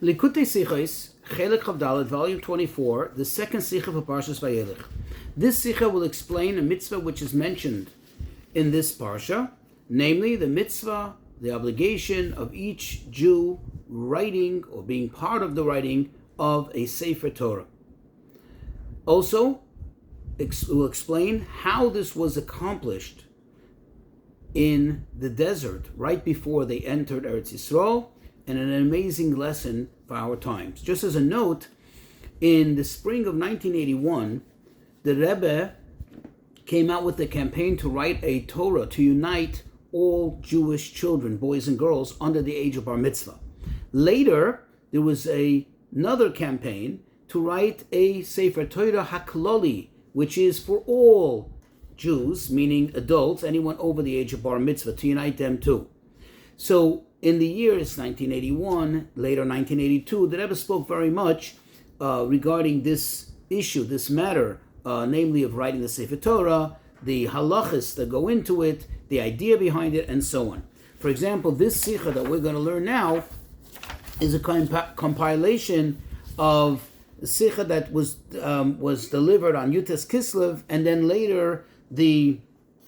Likutei Sichos, Chelek Chavdalet, volume 24, the second Sicha of Parshas Vayelech. This Sicha will explain a mitzvah which is mentioned in this Parsha, namely the mitzvah, the obligation of each Jew writing or being part of the writing of a Sefer Torah. Also, it will explain how this was accomplished in the desert right before they entered Eretz Yisrael, and an amazing lesson for our times. Just as a note, in the spring of 1981, the Rebbe came out with a campaign to write a Torah to unite all Jewish children, boys and girls, under the age of Bar Mitzvah. Later, there was another campaign to write a Sefer Torah Hakloli, which is for all Jews, meaning adults, anyone over the age of Bar Mitzvah, to unite them too. So, in the years 1981, later 1982, the Rebbe spoke very much regarding this issue, this matter, namely of writing the Sefer Torah, the halachas that go into it, the idea behind it, and so on. For example, this Sicha that we're going to learn now is a compilation of the Sicha that was delivered on Yutes Kislev, and then later the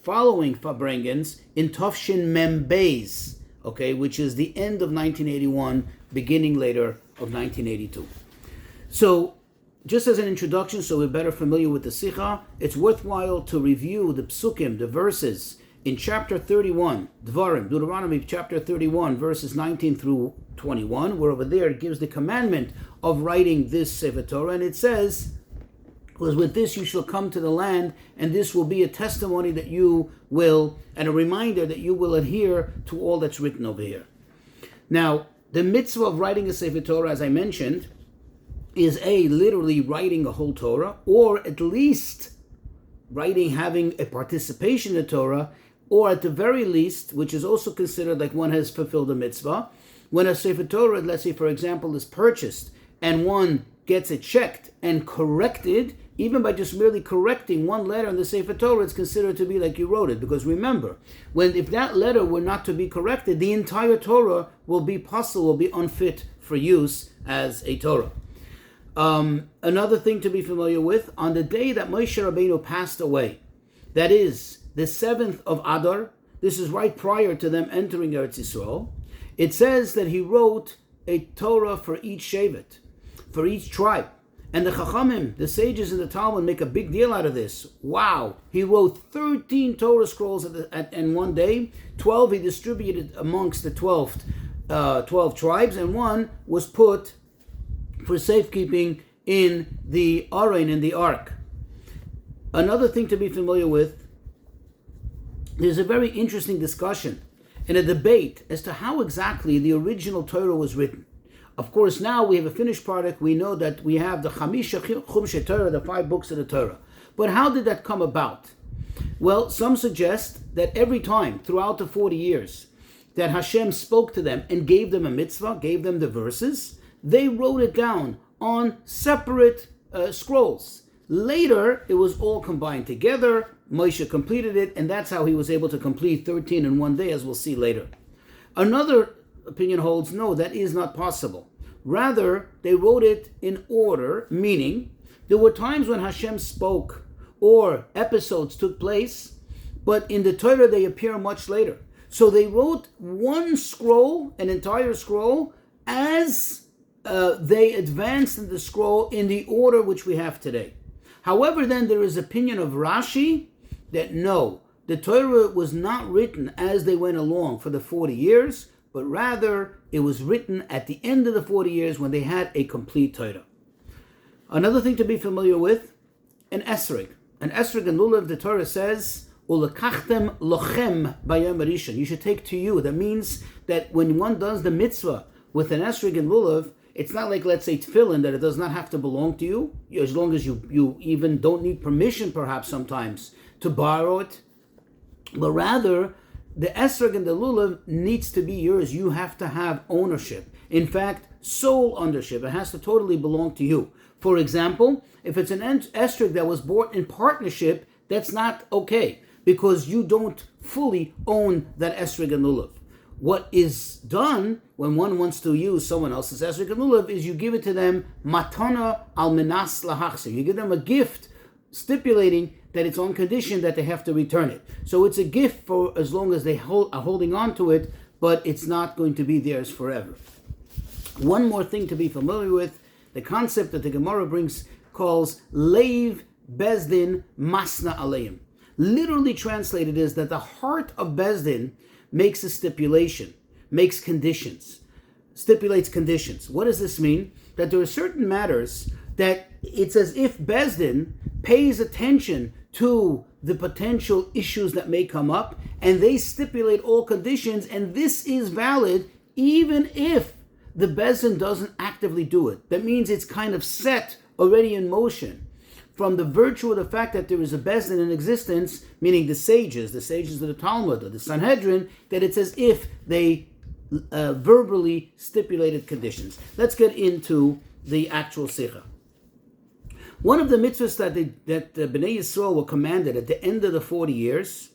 following Fabrengens in Tofshin Mem Beis, which is the end of 1981, beginning later of 1982. So, just as an introduction, so we're better familiar with the Sicha, it's worthwhile to review the psukim, the verses, in chapter 31, Dvarim, Deuteronomy chapter 31, verses 19 through 21, where over there it gives the commandment of writing this Sefer Torah, and it says, because with this you shall come to the land, and this will be a testimony that you will, and a reminder that you will adhere to all that's written over here. Now, the mitzvah of writing a Sefer Torah, as I mentioned, is literally writing a whole Torah, or at least having a participation in the Torah, or at the very least, which is also considered like one has fulfilled a mitzvah, when a Sefer Torah, let's say for example, is purchased, and one gets it checked and corrected, even by just merely correcting one letter in the Sefer Torah, it's considered to be like you wrote it. Because remember, if that letter were not to be corrected, the entire Torah will be possible, will be unfit for use as a Torah. Another thing to be familiar with, on the day that Moshe Rabbeinu passed away, that is the 7th of Adar, this is right prior to them entering Eretz Yisrael, it says that he wrote a Torah for each Shevet, for each tribe. And the Chachamim, the sages in the Talmud, make a big deal out of this. Wow! He wrote 13 Torah scrolls in one day. 12 he distributed amongst the 12 tribes, and one was put for safekeeping in the Aron, in the Ark. Another thing to be familiar with, there's a very interesting discussion and a debate as to how exactly the original Torah was written. Of course, now we have a finished product. We know that we have the Chamisha Chumshe Torah, the 5 books of the Torah. But how did that come about? Well, some suggest that every time throughout the 40 years that Hashem spoke to them and gave them a mitzvah, gave them the verses, they wrote it down on separate scrolls. Later, it was all combined together. Moshe completed it, and that's how he was able to complete 13 in one day, as we'll see later. Another opinion holds, no, that is not possible. Rather, they wrote it in order, meaning there were times when Hashem spoke or episodes took place, but in the Torah they appear much later. So they wrote one scroll, an entire scroll, as they advanced in the scroll in the order which we have today. However, then there is opinion of Rashi that no, the Torah was not written as they went along for the 40 years, but rather it was written at the end of the 40 years when they had a complete Torah. Another thing to be familiar with, an esrog. An esrog in Lulav, the Torah says, Ulekachtem lochem bayom rishon. You should take to you. That means that when one does the mitzvah with an esrog in Lulav, it's not like, let's say, tefillin, that it does not have to belong to you, as long as you even don't need permission, perhaps sometimes, to borrow it. But rather, the esrog and the lulav needs to be yours. You have to have ownership. In fact, sole ownership. It has to totally belong to you. For example, if it's an esrog that was bought in partnership, that's not okay, because you don't fully own that esrog and lulav. what is done when one wants to use someone else's esrog and lulav is you give it to them matana al menas lahachzir. You give them a gift stipulating that it's on condition that they have to return it. So it's a gift for as long as they are holding on to it, but it's not going to be theirs forever. One more thing to be familiar with, the concept that the Gemara calls leiv bezdin masna aleim. Literally translated is that the heart of bezdin makes a stipulation, makes conditions, stipulates conditions. What does this mean? That there are certain matters that it's as if bezdin pays attention to the potential issues that may come up, and they stipulate all conditions, and this is valid even if the bezdin doesn't actively do it. That means it's kind of set already in motion. From the virtue of the fact that there is a bezdin in existence, meaning the sages of the Talmud or the Sanhedrin, that it's as if they verbally stipulated conditions. Let's get into the actual Sicha. One of the mitzvahs that Bnei Yisrael were commanded at the end of the 40 years,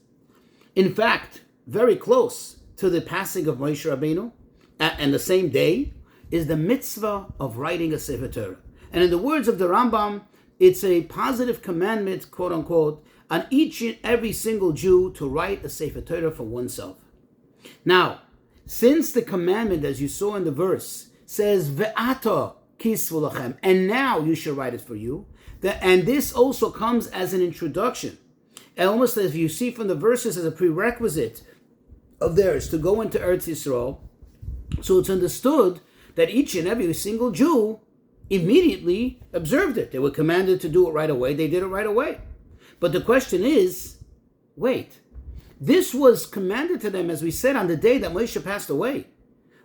in fact, very close to the passing of Moshe Rabbeinu, and the same day, is the mitzvah of writing a Sefer Torah. And in the words of the Rambam, it's a positive commandment, quote unquote, on each and every single Jew to write a Sefer Torah for oneself. Now, since the commandment, as you saw in the verse, says, Ve'ata kisvu lachem, and now you shall write it for you, and this also comes as an introduction, and almost as you see from the verses as a prerequisite of theirs to go into Eretz Yisrael. So it's understood that each and every single Jew immediately observed it. They were commanded to do it right away. They did it right away. But the question is, wait, this was commanded to them, as we said, on the day that Moshe passed away.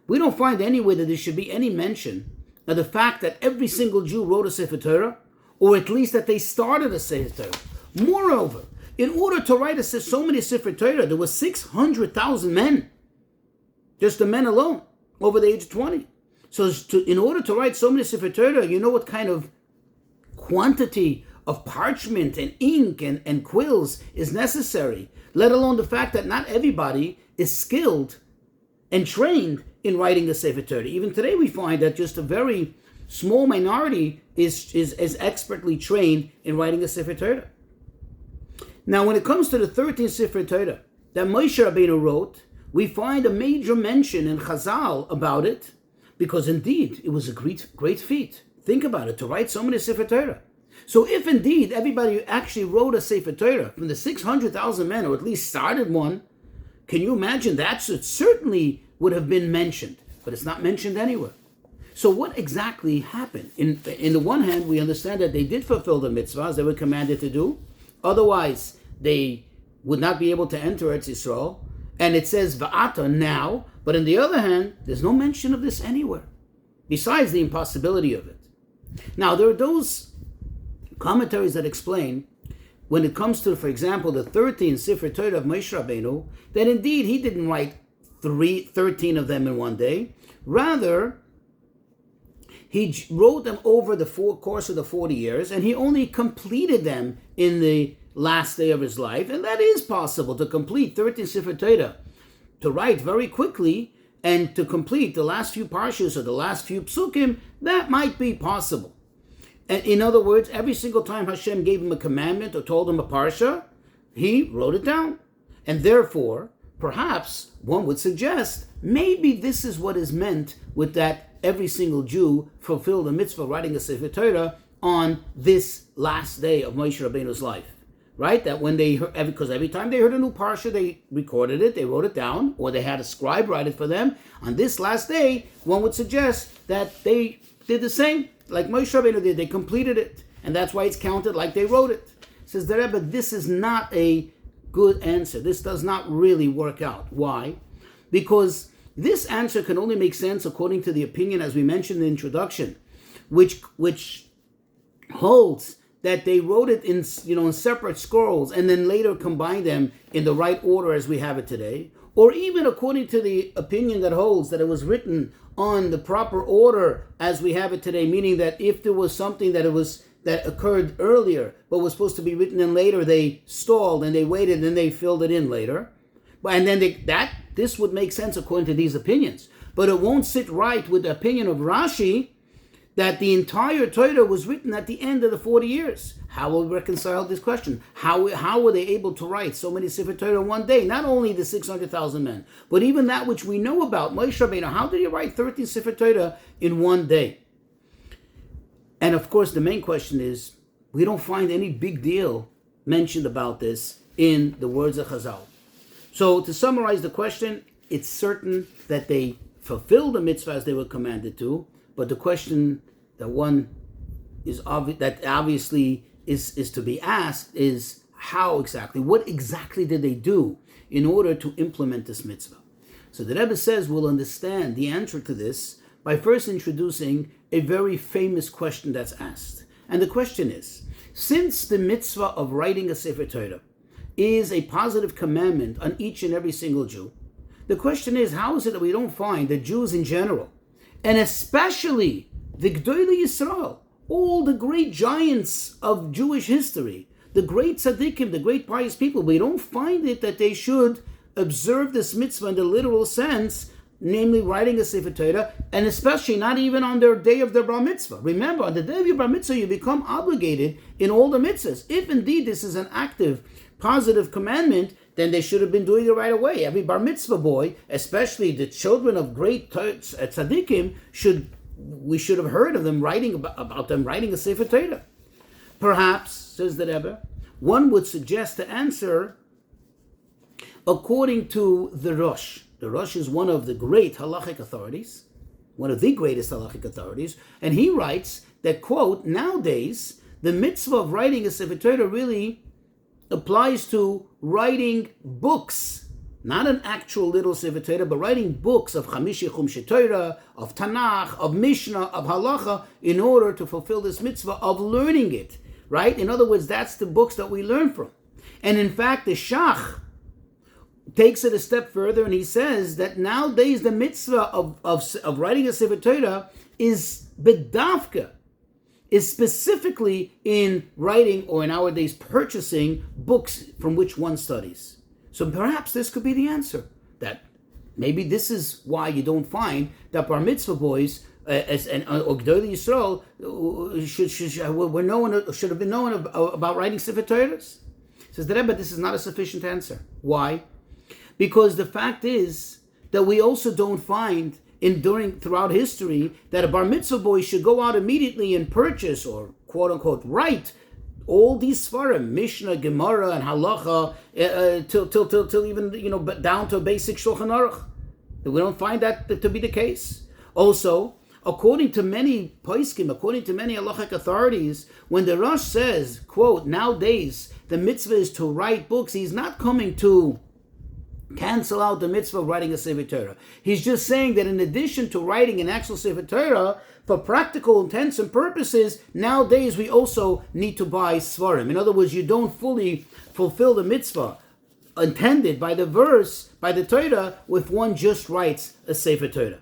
We don't find anywhere that there should be any mention of the fact that every single Jew wrote a Sefer Torah, or at least that they started a Sefer Torah. Moreover, in order to write so many Sefer Torah, there were 600,000 men, just the men alone, over the age of 20. So in order to write so many Sefer Torah, you know what kind of quantity of parchment and ink and quills is necessary, let alone the fact that not everybody is skilled and trained in writing a Sefer Torah. Even today we find that just a very small minority is expertly trained in writing a Sefer Torah. Now when it comes to the 13th Sefer Torah that Moshe Rabbeinu wrote, we find a major mention in Chazal about it, because indeed it was a great feat. Think about it, to write so many Sefer Torah. So if indeed everybody actually wrote a Sefer Torah from the 600,000 men, or at least started one, can you imagine that? It certainly would have been mentioned, but it's not mentioned anywhere. So what exactly happened? In the one hand, we understand that they did fulfill the mitzvahs they were commanded to do. Otherwise, they would not be able to enter Eretz Yisrael. And it says Va'ata now, but on the other hand, there's no mention of this anywhere, besides the impossibility of it. Now, there are those commentaries that explain, when it comes to, for example, the 13th Sefer Torah of Moshe Rabbeinu, that indeed he didn't write 13 of them in one day. Rather, he wrote them over the course of the 40 years, and he only completed them in the last day of his life. And that is possible, to complete 13 Sefer Torah, to write very quickly, and to complete the last few parshas or the last few psukim, that might be possible. And in other words, every single time Hashem gave him a commandment or told him a parsha, he wrote it down. And therefore, perhaps one would suggest, maybe this is what is meant with that every single Jew fulfilled the mitzvah of writing a Sefer Torah on this last day of Moshe Rabbeinu's life. Right? That when they heard, because every time they heard a new parsha, they recorded it, they wrote it down, or they had a scribe write it for them. On this last day, one would suggest that they did the same, like Moshe Rabbeinu did. They completed it, and that's why it's counted like they wrote it. Says the Rebbe, this is not a good answer. This does not really work out. Why? Because this answer can only make sense according to the opinion, as we mentioned in the introduction, which holds that they wrote it in separate scrolls and then later combined them in the right order as we have it today, or even according to the opinion that holds that it was written on the proper order as we have it today, meaning that if there was something that occurred earlier but was supposed to be written in later, they stalled and they waited and they filled it in later. And then that this would make sense according to these opinions. But it won't sit right with the opinion of Rashi that the entire Torah was written at the end of the 40 years. How will we reconcile this question? How were they able to write so many Sefer Torah in one day? Not only the 600,000 men, but even that which we know about, Moshe Rabbeinu. How did he write 13 Sefer Torah in one day? And of course, the main question is, we don't find any big deal mentioned about this in the words of Chazal. So to summarize the question, it's certain that they fulfilled the mitzvah as they were commanded to, but the question that obviously is to be asked is what exactly did they do in order to implement this mitzvah? So the Rebbe says we'll understand the answer to this by first introducing a very famous question that's asked. And the question is, since the mitzvah of writing a Sefer Torah is a positive commandment on each and every single Jew, the question is, how is it that we don't find that Jews in general, and especially the Gdolei Yisrael, all the great giants of Jewish history, the great tzaddikim, the great pious people, we don't find it that they should observe this mitzvah in the literal sense, namely writing a Sefer Torah, and especially not even on their day of their bar mitzvah. Remember, on the day of your bar mitzvah, you become obligated in all the mitzvahs. If indeed this is an active, positive commandment, then they should have been doing it right away. Every bar mitzvah boy, especially the children of great tzaddikim, we should have heard of them about them writing a Sefer Torah. Perhaps, says the Rebbe, one would suggest the answer according to the Rosh. The Rosh is one of the great halachic authorities, one of the greatest halachic authorities, and he writes that, quote, nowadays, the mitzvah of writing a Sefer Torah really applies to writing books, not an actual little Sefer Torah, but writing books of Chamishi Chumshei Torah, of Tanakh, of Mishnah, of Halacha, in order to fulfill this mitzvah of learning it, right? In other words, that's the books that we learn from. And in fact, the Shach takes it a step further, and he says that nowadays the mitzvah of writing a Sefer Torah is bedavka, is specifically in writing, or in our days purchasing, books from which one studies. So perhaps this could be the answer, that maybe this is why you don't find that bar mitzvah boys or Gdolei Yisrael should have been known about writing Sefer Torahs. Says the Rebbe, this is not a sufficient answer. Why? Because the fact is that we also don't find throughout history that a bar mitzvah boy should go out immediately and purchase, or quote unquote write, all these svarim, Mishnah, Gemara, and Halacha, till even down to a basic Shulchan Aruch. We don't find that to be the case. Also, according to many poskim, according to many halachic authorities, when the Rosh says, quote, nowadays the mitzvah is to write books, he's not coming to cancel out the mitzvah of writing a Sefer Torah. He's just saying that in addition to writing an actual Sefer Torah, for practical intents and purposes, nowadays we also need to buy svarim. In other words, you don't fully fulfill the mitzvah intended by the verse, by the Torah, if one just writes a Sefer Torah.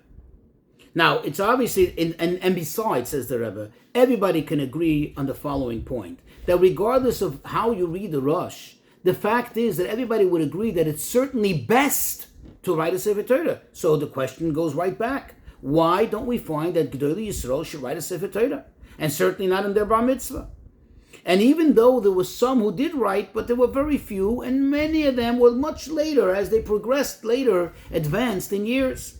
Now, it's obviously, and besides, says the Rebbe, everybody can agree on the following point, that regardless of how you read the Rosh, the fact is that everybody would agree that it's certainly best to write a Sefer Torah. So the question goes right back. Why don't we find that Gdolei Yisrael should write a Sefer Torah? And certainly not in their bar mitzvah. And even though there were some who did write, but there were very few, and many of them were much later, as they progressed later, advanced in years.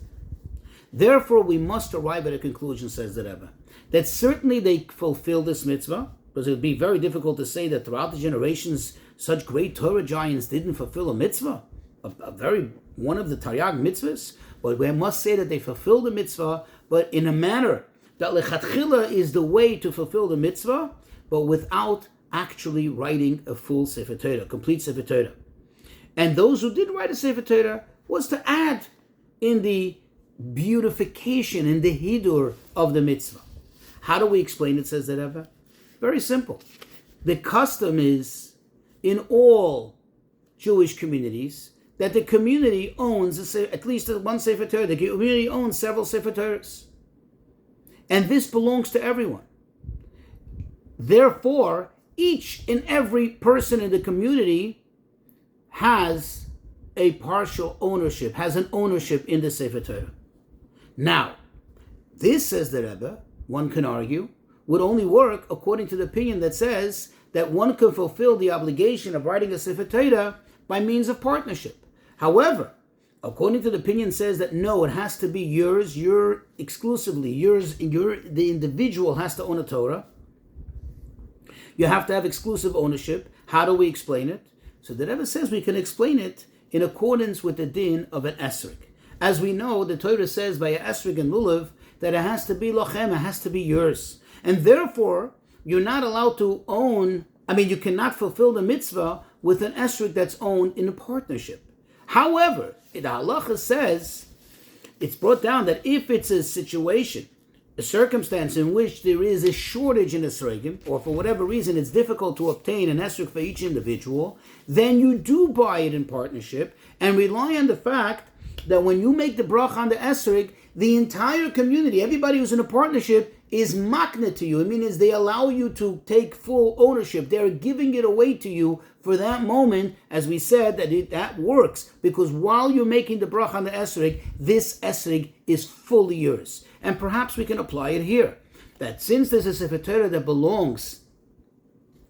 Therefore, we must arrive at a conclusion, says the Rebbe, that certainly they fulfilled this mitzvah, because it would be very difficult to say that throughout the generations such great Torah giants didn't fulfill a mitzvah, one of the Taryag mitzvahs. But we must say that they fulfilled the mitzvah, but in a manner that lechatchila is the way to fulfill the mitzvah, but without actually writing a full Sefer Torah, complete Sefer Torah. And those who did write a Sefer Torah was to add in the beautification, in the hidur of the mitzvah. How do we explain it, says the Rebbe? Very simple. The custom is, in all Jewish communities, that the community owns at least one Sefer Torah. The community owns several Sefer Torahs. And this belongs to everyone. Therefore, each and every person in the community has a partial ownership, has an ownership in the Sefer Torah. Now, this, says the Rebbe, one can argue, would only work according to the opinion that says that one can fulfill the obligation of writing a Sefer Torah by means of partnership. However, according to the opinion says that no, it has to be yours, the individual has to own a Torah. You have to have exclusive ownership. How do we explain it? So the Rebbe says we can explain it in accordance with the din of an esrog. As we know, the Torah says by an esrog and lulav that it has to be lochem, it has to be yours. And therefore, you're not allowed to you cannot fulfill the mitzvah with an esrog that's owned in a partnership. However, the halacha says, it's brought down that if it's a situation, a circumstance in which there is a shortage in esrogim, or for whatever reason it's difficult to obtain an esrog for each individual, then you do buy it in partnership and rely on the fact that when you make the bracha on the esrog, the entire community, everybody who's in a partnership, is makna to you. It means they allow you to take full ownership. They're giving it away to you for that moment. As we said, that works because while you're making the bracha on the esrog, this esrog is fully yours. And perhaps we can apply it here. That since there's a Sefer Torah that belongs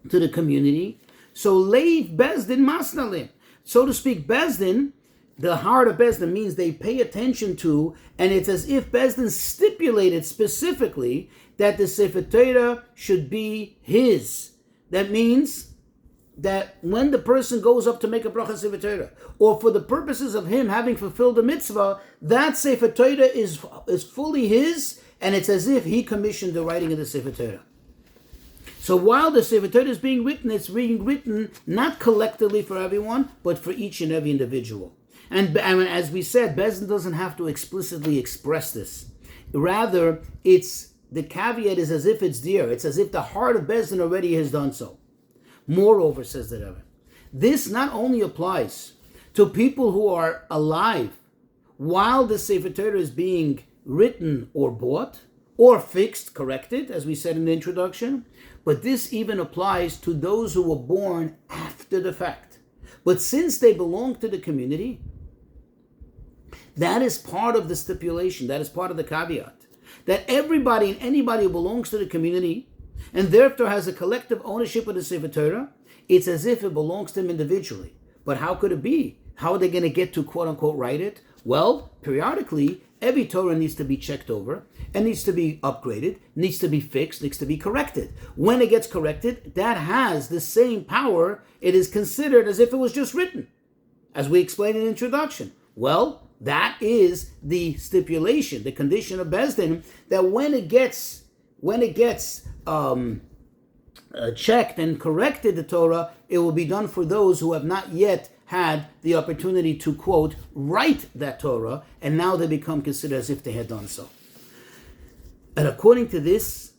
to the community, so leiv bezdin masnalim. So to speak, bezdin, the heart of Bezdin means they pay attention to, and it's as if Bezdin stipulated specifically that the Sefer Torah should be his. That means that when the person goes up to make a bracha Sefer Torah, or for the purposes of him having fulfilled the mitzvah, that Sefer Torah is fully his, and it's as if he commissioned the writing of the Sefer Torah. So while the Sefer Torah is being written, it's being written not collectively for everyone, but for each and every individual. And as we said, Bezdin doesn't have to explicitly express this. Rather, the caveat is as if it's dear. It's as if the heart of Bezdin already has done so. Moreover, says the Rebbe, this not only applies to people who are alive while the Sefer Torah is being written or bought, or fixed, corrected, as we said in the introduction, but this even applies to those who were born after the fact. But since they belong to the community, that is part of the stipulation, that is part of the caveat, that everybody and anybody who belongs to the community and therefore has a collective ownership of the Sefer Torah, it's as if it belongs to them individually. But how could it be? How are they going to get to quote-unquote write it? Well, periodically, every Torah needs to be checked over and needs to be upgraded, needs to be fixed, needs to be corrected. When it gets corrected, that has the same power. It is considered as if it was just written, as we explained in the introduction. Well, that is the stipulation, the condition of Bezdin, that when it gets checked and corrected, the Torah, it will be done for those who have not yet had the opportunity to, quote, write that Torah, and now they become considered as if they had done so. And according to this,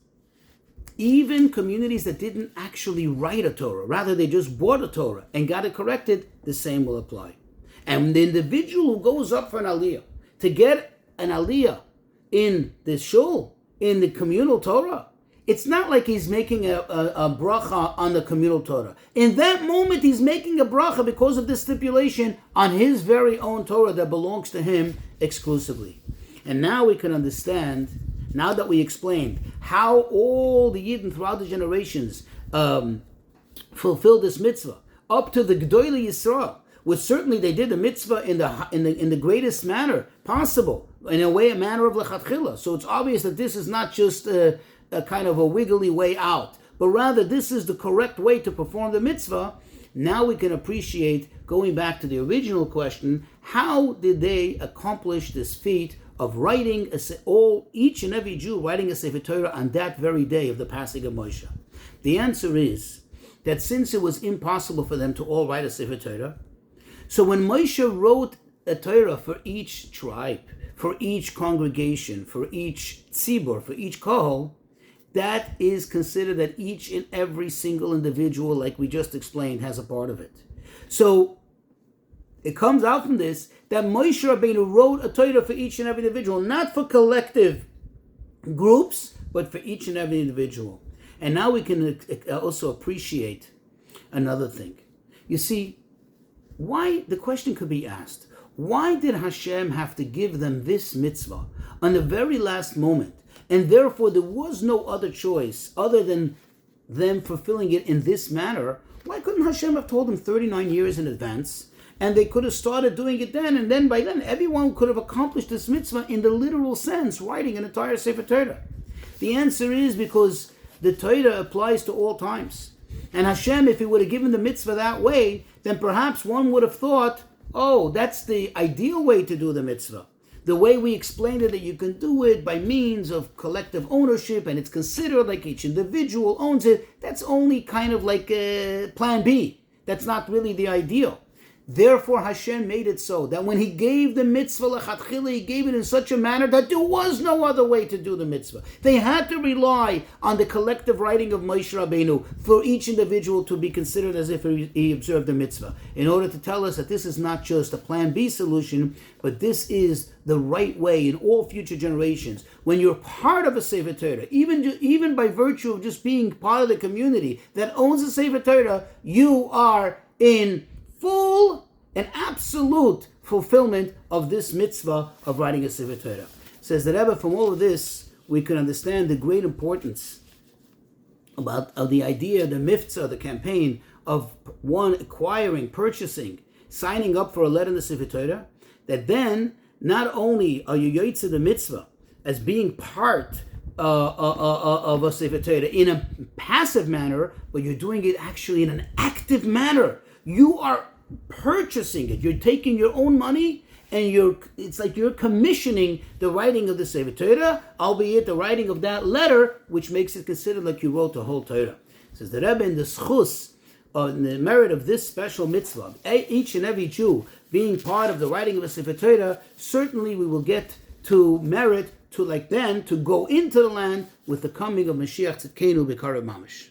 even communities that didn't actually write a Torah, rather they just bought a Torah and got it corrected, the same will apply. And the individual who goes up for an aliyah, to get an aliyah in the shul, in the communal Torah, it's not like he's making a bracha on the communal Torah. In that moment, he's making a bracha because of this stipulation on his very own Torah that belongs to him exclusively. And now we can understand, now that we explained how all the Yidden throughout the generations fulfilled this mitzvah, up to the G'dolei Yisrael, which certainly they did the mitzvah in the greatest manner possible, in a manner of lechatchila. So it's obvious that this is not just a kind of a wiggly way out, but rather this is the correct way to perform the mitzvah. Now we can appreciate, going back to the original question, how did they accomplish this feat of writing each and every Jew writing a Sefer Torah on that very day of the passing of Moshe? The answer is that since it was impossible for them to all write a Sefer Torah, so when Moshe wrote a Torah for each tribe, for each congregation, for each tzibur, for each kohol, that is considered that each and every single individual, like we just explained, has a part of it. So it comes out from this that Moshe Rabbeinu wrote a Torah for each and every individual, not for collective groups, but for each and every individual. And now we can also appreciate another thing. You see, why, the question could be asked, why did Hashem have to give them this mitzvah on the very last moment? And therefore there was no other choice other than them fulfilling it in this manner. Why couldn't Hashem have told them 39 years in advance? And they could have started doing it then, and then by then everyone could have accomplished this mitzvah in the literal sense, writing an entire Sefer Torah. The answer is because the Torah applies to all times. And Hashem, if he would have given the mitzvah that way, then perhaps one would have thought, oh, that's the ideal way to do the mitzvah. The way we explained it, that you can do it by means of collective ownership, and it's considered like each individual owns it, that's only kind of like plan B. That's not really the ideal. Therefore, Hashem made it so that when he gave the mitzvah lechatchila, he gave it in such a manner that there was no other way to do the mitzvah. They had to rely on the collective writing of Moshe Rabbeinu for each individual to be considered as if he observed the mitzvah, in order to tell us that this is not just a plan B solution, but this is the right way in all future generations. When you're part of a Sefer Torah, even by virtue of just being part of the community that owns a Sefer Torah, you are in full and absolute fulfillment of this mitzvah of writing a Sefer Torah. Says the Rebbe, from all of this, we can understand the great importance of the idea, the mitzvah, the campaign of one acquiring, purchasing, signing up for a letter in the Sefer Torah, that then not only are you yotzei the mitzvah as being part of a Sefer Torah in a passive manner, but you're doing it actually in an active manner. You are purchasing it. You're taking your own money and it's like you're commissioning the writing of the Sefer Torah, albeit the writing of that letter, which makes it considered like you wrote the whole Torah. Says the Rebbe, in the Sichos, in the merit of this special mitzvah, each and every Jew being part of the writing of a Sefer Torah, certainly we will get to merit to go into the land with the coming of Mashiach Tzidkenu B'Karav Mamash.